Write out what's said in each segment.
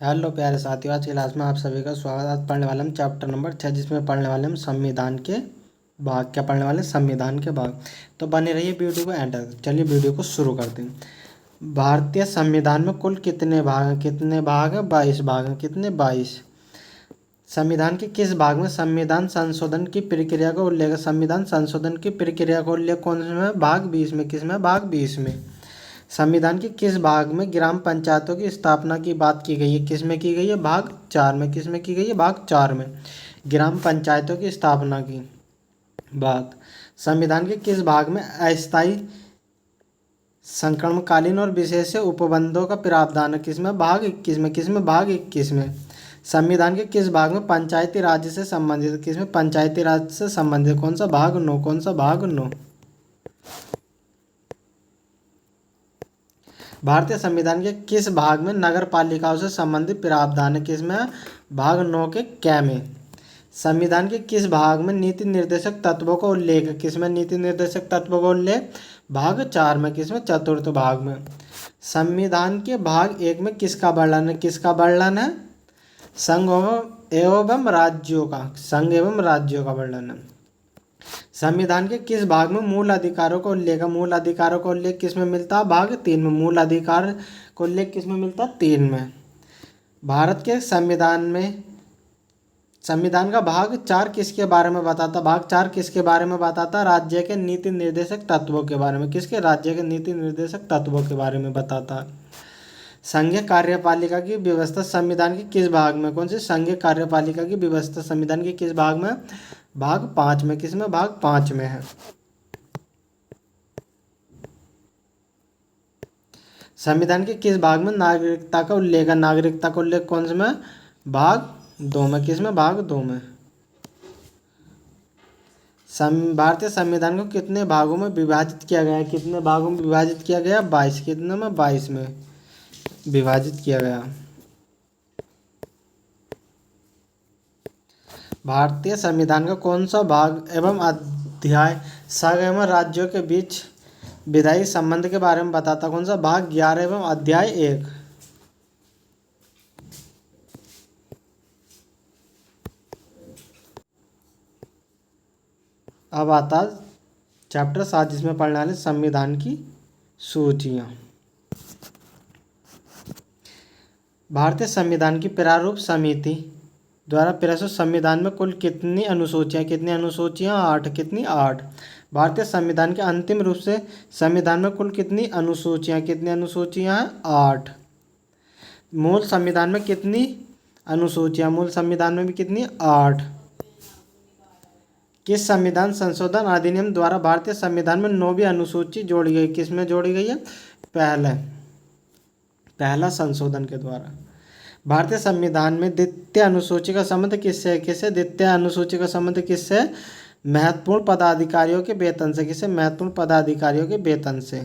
Hello प्यारे साथियों, आज की क्लास में आप सभी का स्वागत। आज पढ़ने वाले हम चैप्टर नंबर 6, जिसमें पढ़ने वाले हम संविधान के भाग। क्या पढ़ने वाले? संविधान के भाग। तो बने रहिए वीडियो को एंड तक। चलिए वीडियो को शुरू करते हैं। भारतीय संविधान में कुल कितने भाग हैं? कितने भाग हैं? 22 भाग हैं। कितने? 22। संविधान के किस भाग में संविधान संशोधन की प्रक्रिया का उल्लेख है? संविधान संशोधन की प्रक्रिया का उल्लेख कौन से में? भाग 20 में। किस में? भाग 20 में। संविधान के किस भाग में ग्राम पंचायतों की स्थापना की बात की गई है? किस में की गई है? भाग 4 में। किस में की गई है? भाग 4 में। ग्राम पंचायतों की स्थापना की बात। संविधान के किस भाग में अस्थायी, संक्रमणकालीन और विशेष उपबंधों का प्रावधान है? किस में? भाग 21 में। किस में? भाग 21 में। संविधान के किस भाग में पंचायती राज से संबंधित? किस में? पंचायती राज से संबंधित। कौन सा? भाग 9। कौन सा? भाग 9। भारतीय संविधान के किस भाग में नगर पालिकाओं से संबंधित प्रावधान है? किस में? भाग 9 के कै में। संविधान के किस भाग में नीति निर्देशक तत्वों का उल्लेख है? किस में नीति निर्देशक तत्वों का उल्लेख? भाग 4 में। किस में? चतुर्थ भाग में। संविधान के भाग 1 में किसका वर्णन है? किसका वर्णन है? संघ एवं राज्यों का। संघ एवं राज्यों का वर्णन है। संविधान के किस भाग में मूल अधिकारों का उल्लेख है? मूल अधिकारों का उल्लेख किस में मिलता है? भाग 3 में। मूल अधिकार का उल्लेख किस में मिलता है? 3 में। भारत के संविधान का भाग 4 किसके बारे में बताता? भाग 4 किसके बारे में बताता? राज्य के नीति निर्देशक तत्वों के बारे में। किसके? राज्य के नीति निर्देशक तत्वों के बारे में बताता। संघीय कार्यपालिका की व्यवस्था संविधान के किस भाग में? कौन सी? संघीय कार्यपालिका की व्यवस्था संविधान के किस भाग में? भाग 5 में। किस में? भाग 5 में है। संविधान के किस भाग में नागरिकता का उल्लेख है? नागरिकता का उल्लेख कौन से में? भाग 2 में। किस में? भाग 2 में। भारतीय संविधान को कितने भागों में विभाजित किया गया है? कितने भागों में विभाजित किया गया? 22। कितने में? 22 में विभाजित किया गया। भारतीय संविधान का कौन सा भाग एवं अध्याय संघ एवं राज्यों के बीच विधायी संबंध के बारे में बताता? कौन सा? भाग 11 एवं अध्याय 1। अब आता चैप्टर 7, जिसमें पढ़ने वाले संविधान की सूचियाँ। भारतीय संविधान की प्रारूप समिति द्वारा प्रस्तुत संविधान में कुल कितनी अनुसूचियाँ? कितनी अनुसूचियाँ? 8। कितनी? 8। भारतीय संविधान के अंतिम रूप से संविधान में कुल कितनी अनुसूचियाँ? कितनी अनुसूचियाँ हैं? 8। मूल संविधान में कितनी अनुसूचियाँ? मूल संविधान में भी कितनी? 8। किस संविधान संशोधन अधिनियम द्वारा भारतीय संविधान में 9वीं अनुसूची जोड़ी गई? किस में जोड़ी गई है? पहला संशोधन के द्वारा। भारतीय संविधान में द्वितीय अनुसूची का संबंध किससे है? किससे? द्वितीय अनुसूची का संबंध किससे? महत्वपूर्ण पदाधिकारियों के वेतन से। किससे? महत्वपूर्ण पदाधिकारियों के वेतन से।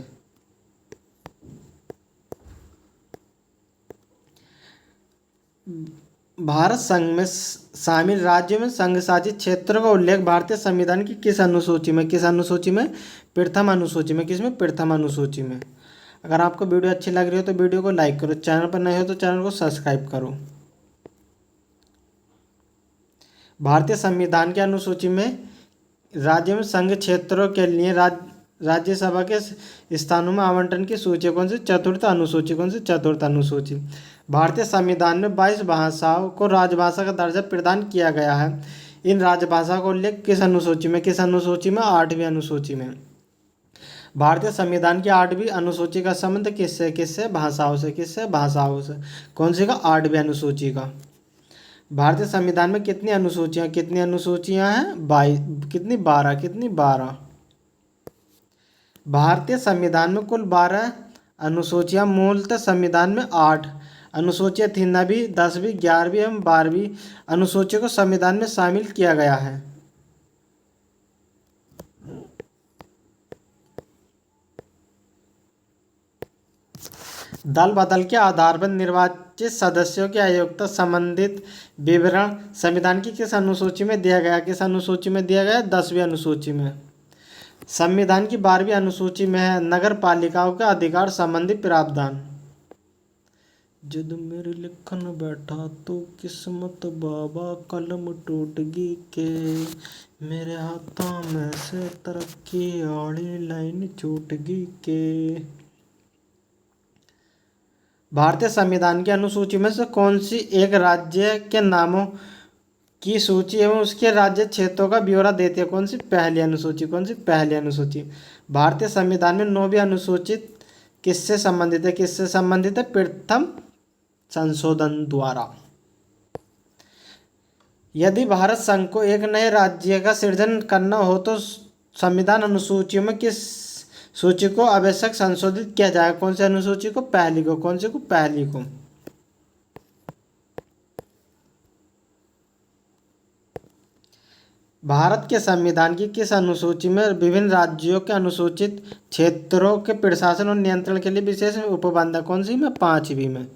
भारत संघ में शामिल राज्यों में संघ शासित क्षेत्रों का उल्लेख भारतीय संविधान की किस अनुसूची में? किस अनुसूची में? प्रथम अनुसूची में। किस में? प्रथम अनुसूची में। अगर आपको वीडियो अच्छी लग रही हो तो वीडियो को लाइक करो, चैनल पर नए हो तो चैनल को सब्सक्राइब करो। भारतीय संविधान की अनुसूची में राज्य में संघ क्षेत्रों के लिए राज्यसभा के स्थानों में आवंटन की सूची कौन सी? चतुर्थ अनुसूची। कौन सी? चतुर्थ अनुसूची। भारतीय संविधान में 22 भाषाओं को राजभाषा का दर्जा प्रदान किया गया है। इन राजभाषा का उल्लेख किस अनुसूची में? किस अनुसूची में? 8वीं अनुसूची में। भारतीय संविधान की 8वीं अनुसूची का संबंध किससे? किससे? भाषाओं से। किससे? भाषाओं से। कौन सी का? 8वीं अनुसूची का। भारतीय संविधान में कितनी अनुसूचियाँ? कितनी अनुसूचियाँ हैं? 22। कितनी? 12। कितनी? 12। भारतीय संविधान में कुल 12 अनुसूचियाँ। मूलतः संविधान में 8 अनुसूचियाँ थी। 9वीं, 10वीं, 11वीं एवं 12वीं अनुसूचियों को संविधान में शामिल किया गया है। दल बदल के आधार पर निर्वाचित सदस्यों की अयोग्यता संबंधित विवरण संविधान की किस अनुसूची में दिया गया? किस अनुसूची में दिया गया? 10वीं अनुसूची में। संविधान की 12वीं अनुसूची में है नगर पालिकाओं के अधिकार संबंधी प्रावधान। जद मेरे लिखन बैठा तो किस्मत बाबा कलम टूट गई के, मेरे हाथों में से तरक्की आड़ी लाइन छूट गई के। भारतीय संविधान की अनुसूची में से कौन सी एक राज्य के नामों की सूची एवं उसके राज्य क्षेत्रों का ब्यौरा देती है? कौन सी? पहली अनुसूची। कौन सी? पहली अनुसूची। भारतीय संविधान में 9वीं अनुसूचित किससे संबंधित है? किससे संबंधित है? प्रथम संशोधन द्वारा। यदि भारत संघ को एक नए राज्य का सृजन करना हो तो संविधान अनुसूचियों में किस सूची को आवश्यक संशोधित किया जाएगा? कौन सी अनुसूची को? पहली को। कौन सी को? पहली को। भारत के संविधान की किस अनुसूची में विभिन्न राज्यों के अनुसूचित क्षेत्रों के प्रशासन और नियंत्रण के लिए विशेष उपबंध है? कौन सी में? 5वीं में।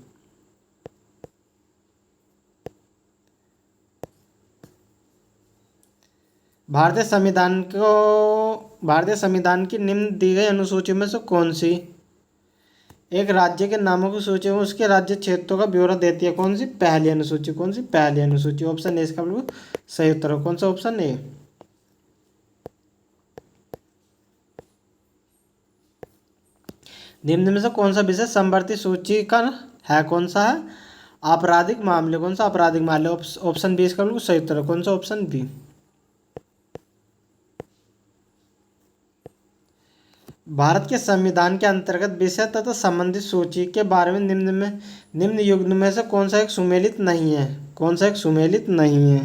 भारतीय संविधान की निम्न दी गई अनुसूची में से कौन सी एक राज्य के नामों की सूची में उसके राज्य क्षेत्रों का ब्यौरा देती है? कौन सी? पहली अनुसूची। कौन सी? पहली अनुसूची। ऑप्शन ए इसका बिल्कुल सही उत्तर हो। कौन सा? Option A. निम्न में से कौन सा विषय समवर्ती सूची का है? कौन सा है? आपराधिक मामले। कौन सा? आपराधिक मामले। ऑप्शन बी इसका बिल्कुल सही उत्तर है। कौन सा? Option B. भारत के संविधान के अंतर्गत विषय तथा संबंधित सूची के बारे में निम्न युग्म में से कौन सा एक सुमेलित नहीं है? कौन सा एक सुमेलित नहीं है?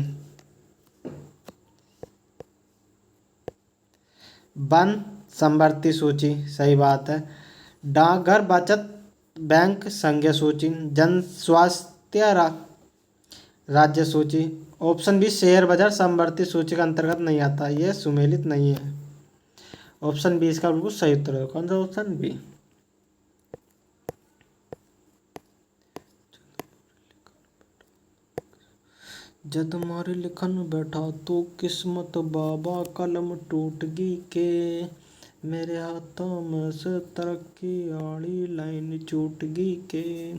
वन समवर्ती सूची, सही बात है। डाकघर बचत बैंक संघीय सूची, जन स्वास्थ्य राज्य सूची। ऑप्शन बी शेयर बाजार समवर्ती सूची के अंतर्गत नहीं आता, यह सुमेलित नहीं है। ऑप्शन बी इसका बिल्कुल सही उत्तर है। कौन सा? Option B. जद मारे लिखन बैठा तो किस्मत बाबा कलम टूट गई के, मेरे हाथों में से तरक्की आड़ी लाइन छूट गई के।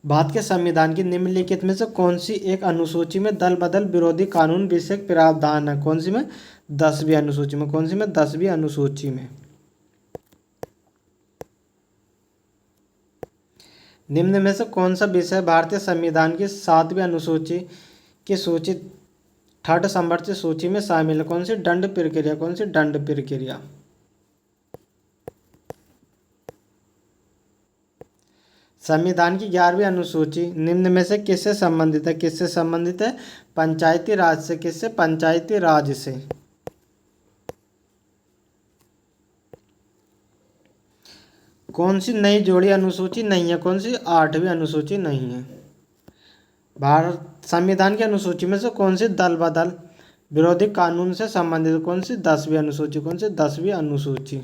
भारत के संविधान की निम्नलिखित में से कौन सी एक अनुसूची में दल बदल विरोधी कानून विषयक प्रावधान है? कौन सी में? 10वीं अनुसूची में। कौन सी में? 10वीं अनुसूची में। निम्न में से कौन सा विषय भारतीय संविधान की 7वीं अनुसूची की सूची 3rd समवर्ती सूची में शामिल है? कौन सी? दंड प्रक्रिया। कौन सी? दंड प्रक्रिया। संविधान की 11वीं अनुसूची निम्न में से किससे संबंधित है? किससे संबंधित है? पंचायती राज से। किससे? पंचायती राज से। कौन सी नई जोड़ी अनुसूची नहीं है? कौन सी? 8वीं अनुसूची नहीं है। भारत संविधान की अनुसूची में से कौन सी दल बदल विरोधी कानून से संबंधित? कौन सी? 10वीं अनुसूची। कौन सी? 10वीं अनुसूची।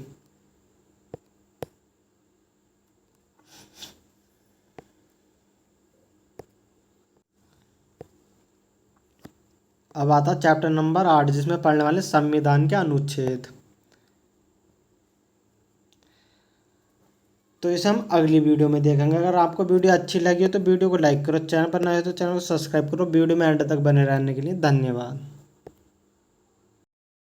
अब आता चैप्टर नंबर 8 जिसमें पढ़ने वाले संविधान के अनुच्छेद। तो इसे हम अगली वीडियो में देखेंगे। अगर आपको वीडियो अच्छी लगी हो तो वीडियो को लाइक करो, चैनल पर नए हो तो चैनल को सब्सक्राइब करो। वीडियो में एंड तक बने रहने के लिए धन्यवाद।